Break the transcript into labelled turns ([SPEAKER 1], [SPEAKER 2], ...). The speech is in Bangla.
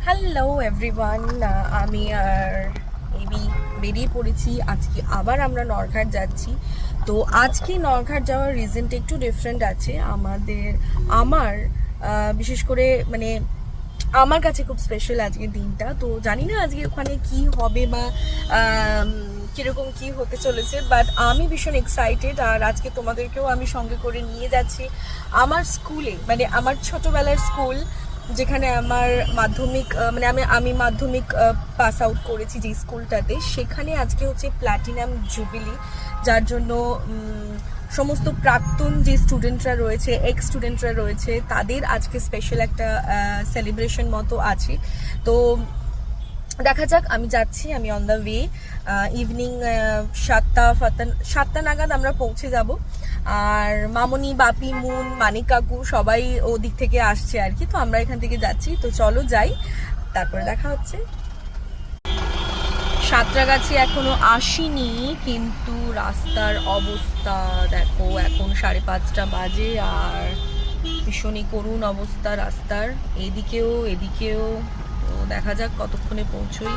[SPEAKER 1] হ্যালো এভরিওয়ান, আমি আর এবি বেরিয়ে পড়েছি। আজকে আবার আমরা নরঘাট যাচ্ছি। তো আজকে নরঘাট যাওয়ার রিজনটা একটু ডিফারেন্ট আছে আমার বিশেষ করে মানে আমার কাছে খুব স্পেশাল আজকের দিনটা। তো জানি না আজকে ওখানে কি হবে বা কিরকম কি হতে চলেছে, বাট আমি ভীষণ এক্সাইটেড। আর আজকে তোমাদেরকেও আমি সঙ্গে করে নিয়ে যাচ্ছি আমার স্কুলে, মানে আমার ছোটবেলার স্কুল, যেখানে আমার মাধ্যমিক মানে আমি মাধ্যমিক পাস আউট করেছি যে স্কুলটাতে। সেখানে আজকে হচ্ছে প্ল্যাটিনাম জুবিলি, যার জন্য সমস্ত প্রাক্তন যে স্টুডেন্টরা রয়েছে, এক্স স্টুডেন্টরা রয়েছে, তাদের আজকে স্পেশাল একটা সেলিব্রেশন মতো আছে। তো দেখা যাক, আমি যাচ্ছি, আমি অন দ্য ওয়ে। ইভিনিং 7টা নাগাদ আমরা পৌঁছে যাব। আর মামনি, বাপি, মুন, মানিক কাকু সবাই ওদিক থেকে আসছে আর কি। তো আমরা এখান থেকে যাচ্ছি, তো চলো যাই, তারপরে দেখা হচ্ছে। সাঁতরাগাছি এখনো আসিনি, কিন্তু রাস্তার অবস্থা দেখো, এখন 5:30 বাজে আর ভীষণই করুণ অবস্থা রাস্তার, এদিকেও এদিকেও। তো দেখা যাক কতক্ষণে পৌঁছই।